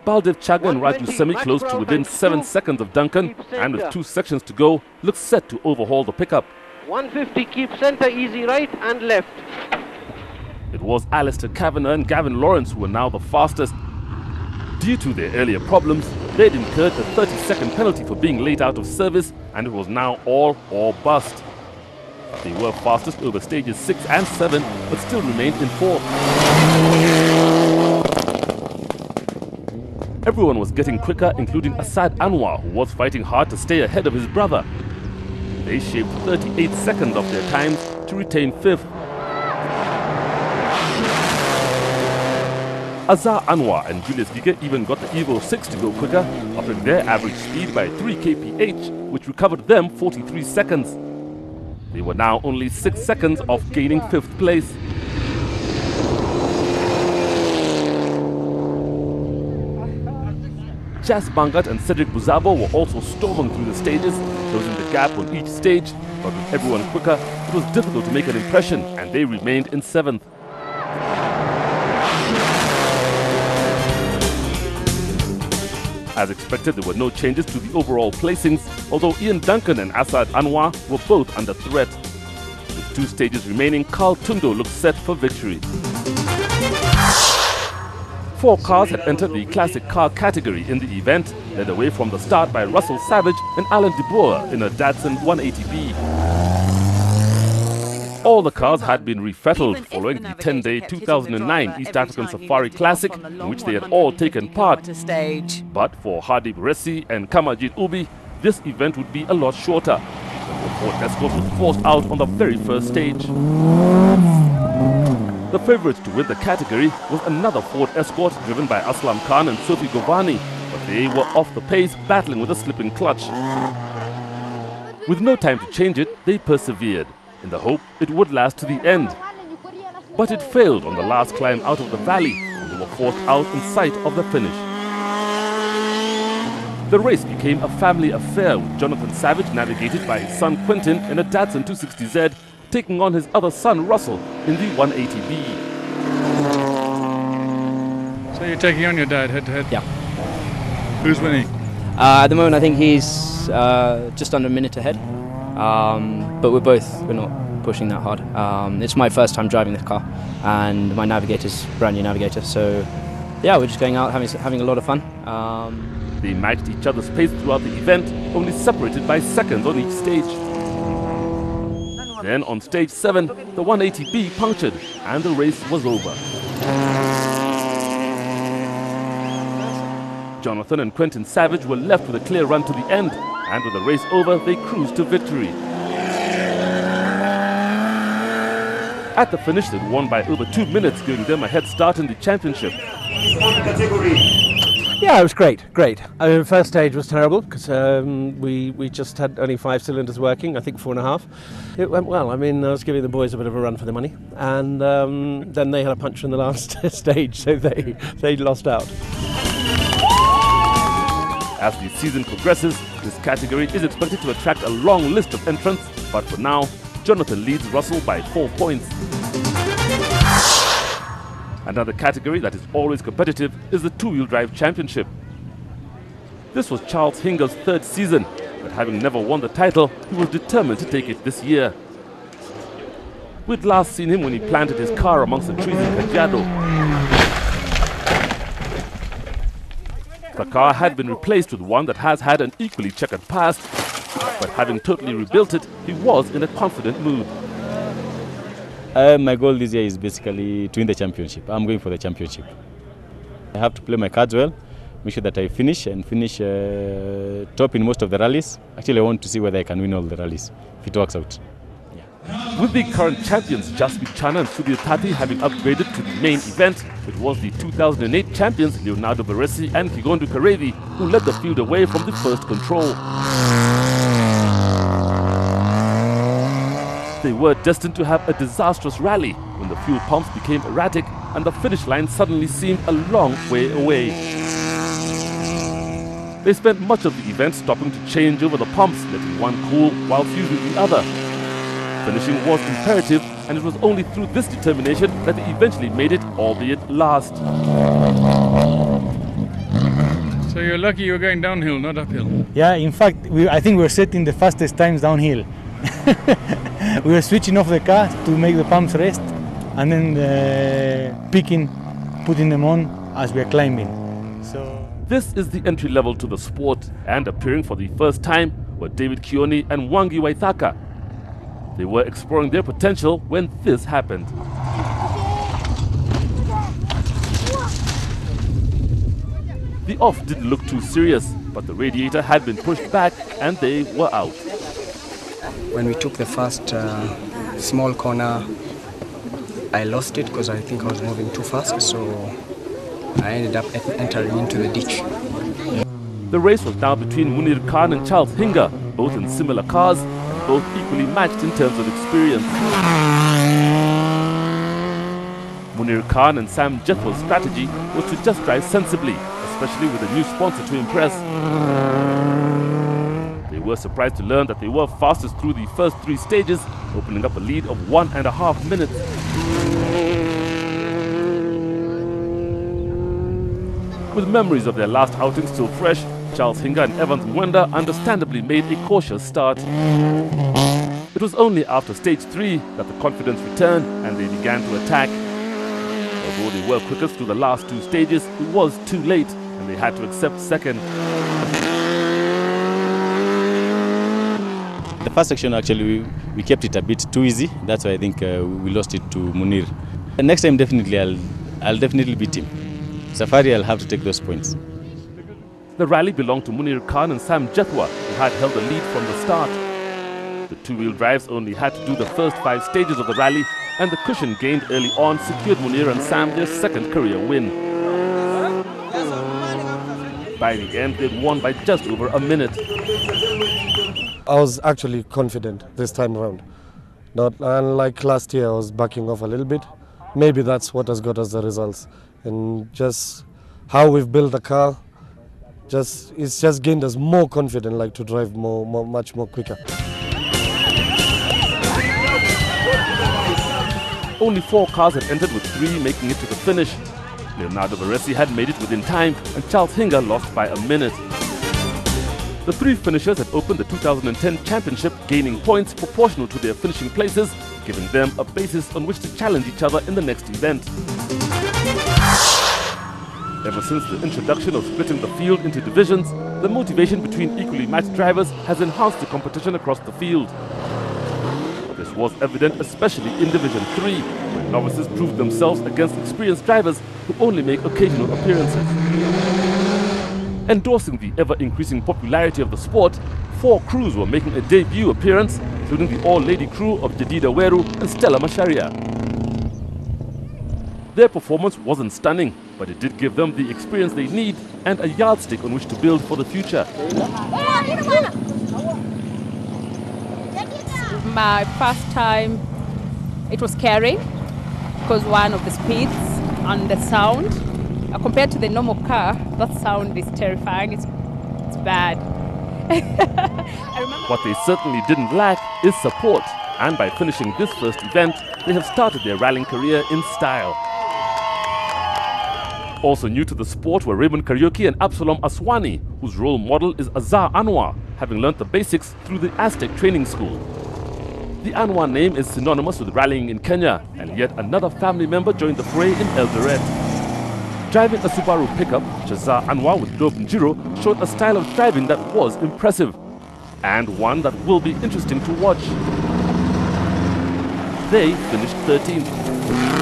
Baldev Chaga and Raju semi-close to within 7 seconds of Duncan, and with 2 sections to go, looks set to overhaul the pickup. 150, keep centre, easy right and left. It was Alistair Kavanagh and Gavin Lawrence who were now the fastest. Due to their earlier problems, they'd incurred a 30-second penalty for being late out of service, and it was now all or bust. They were fastest over stages 6 and 7, but still remained in 4th. Everyone was getting quicker, including Asad Anwar, who was fighting hard to stay ahead of his brother. They shaved 38 seconds off their times to retain 5th. Azhar Anwar and Julius Giga even got the Evo 6 to go quicker, upping their average speed by 3 kph, which recovered them 43 seconds. They were now only 6 seconds off gaining 5th place. Jas Bangat and Cedric Buzabo were also storming through the stages, closing the gap on each stage, but with everyone quicker, it was difficult to make an impression, and they remained in 7th. As expected, there were no changes to the overall placings, although Ian Duncan and Asad Anwar were both under threat. With 2 stages remaining, Carl Tundo looked set for victory. 4 cars had entered the classic car category in the event, led away from the start by Russell Savage and Alan De Boer in a Datsun 180B. All the cars had been refettled following the 10-day 2009 East African Safari Classic, in which they had all taken part. But for Hardeep Ressi and Kamajit Ubi, this event would be a lot shorter. The Ford Escort was forced out on the very first stage. The favourites to win the category was another Ford Escort driven by Aslam Khan and Sophie Govani, but they were off the pace, battling with a slipping clutch. With no time to change it, they persevered, in the hope it would last to the end. But it failed on the last climb out of the valley, and they were forced out in sight of the finish. The race became a family affair, with Jonathan Savage navigated by his son Quentin in a Datsun 260Z, taking on his other son Russell in the 180B. So you're taking on your dad head-to-head? Yeah. Who's winning? At the moment I think he's just under a minute ahead, but we're not pushing that hard. It's my first time driving this car, and my navigator's brand new navigator, so yeah, we're just going out having a lot of fun. They matched each other's pace throughout the event, only separated by seconds on each stage. Then on stage 7, the 180B punctured and the race was over. Jonathan and Quentin Savage were left with a clear run to the end, and with the race over, they cruised to victory. At the finish, they'd won by over 2 minutes, giving them a head start in the championship. Yeah, it was great. The first stage was terrible because we just had only 5 cylinders working, I think 4.5. It went well. I mean, I was giving the boys a bit of a run for their money, and then they had a puncture in the last stage, so they lost out. As the season progresses, this category is expected to attract a long list of entrants, but for now, Jonathan leads Russell by 4 points. Another category that is always competitive is the two-wheel drive championship. This was Charles Hinger's 3rd season, but having never won the title, he was determined to take it this year. We'd last seen him when he planted his car amongst the trees in Kajiado. The car had been replaced with one that has had an equally checkered past, but having totally rebuilt it, he was in a confident mood. My goal this year is basically to win the championship. I'm going for the championship. I have to play my cards well, make sure that I finish top in most of the rallies. Actually, I want to see whether I can win all the rallies, if it works out. Yeah. With the current champions Jaspreet Chana and Sudhir Thati having upgraded to the main event, it was the 2008 champions Leonardo Baresi and Kigondu Karevi who led the field away from the first control. They were destined to have a disastrous rally when the fuel pumps became erratic and the finish line suddenly seemed a long way away. They spent much of the event stopping to change over the pumps, letting one cool whilst using the other. Finishing was imperative, and it was only through this determination that they eventually made it, albeit last. you're lucky you're going downhill, not uphill. Yeah, in fact, I think we're setting the fastest times downhill. We were switching off the car to make the pumps rest and then putting them on as we are climbing. So This is the entry level to the sport, and appearing for the first time were David Kioni and Wangi Waithaka. They were exploring their potential when this happened. The off didn't look too serious, but the radiator had been pushed back and they were out. When we took the first small corner, I lost it because I think I was moving too fast, so I ended up entering into the ditch. The race was now between Munir Khan and Charles Hinga, both in similar cars and both equally matched in terms of experience. Munir Khan and Sam Jethwell's strategy was to just drive sensibly, especially with a new sponsor to impress. They were surprised to learn that they were fastest through the first 3 stages, opening up a lead of 1.5 minutes. With memories of their last outing still fresh, Charles Hinga and Evans Mwenda understandably made a cautious start. It was only after stage 3 that the confidence returned and they began to attack. Although they were quickest through the last 2 stages, it was too late and they had to accept second. The first section, actually, we kept it a bit too easy. That's why I think we lost it to Munir. And next time, definitely, I'll definitely beat him. Safari, I'll have to take those points. The rally belonged to Munir Khan and Sam Jethwa, who had held the lead from the start. The 2-wheel drives only had to do the first 5 stages of the rally, and the cushion gained early on secured Munir and Sam their second career win. By the end, they'd won by just over a minute. I was actually confident this time around. Not unlike last year, I was backing off a little bit. Maybe that's what has got us the results. And just how we've built the car, it's just gained us more confidence, like to drive much more quicker. Only 4 cars had entered, with 3 making it to the finish. Leonardo Baresi had made it within time and Charles Hinga lost by a minute. The 3 finishers had opened the 2010 championship, gaining points proportional to their finishing places, giving them a basis on which to challenge each other in the next event. Ever since the introduction of splitting the field into divisions, the motivation between equally matched drivers has enhanced the competition across the field. This was evident especially in Division 3, where novices proved themselves against experienced drivers who only make occasional appearances. Endorsing the ever-increasing popularity of the sport, 4 crews were making a debut appearance, including the all-lady crew of Jadida Weru and Stella Masharia. Their performance wasn't stunning, but it did give them the experience they need and a yardstick on which to build for the future. My first time, it was scary because one of the speeds and the sound, compared to the normal car, that sound is terrifying. It's bad. What they certainly didn't lack is support, and by finishing this first event, they have started their rallying career in style. Also new to the sport were Raymond Karaoke and Absalom Aswani, whose role model is Azar Anwar, having learnt the basics through the Aztec training school. The Anwar name is synonymous with rallying in Kenya, and yet another family member joined the fray in Eldoret. Driving a Subaru pickup, Azar Anwar with Globe Njiro showed a style of driving that was impressive, and one that will be interesting to watch. They finished 13th.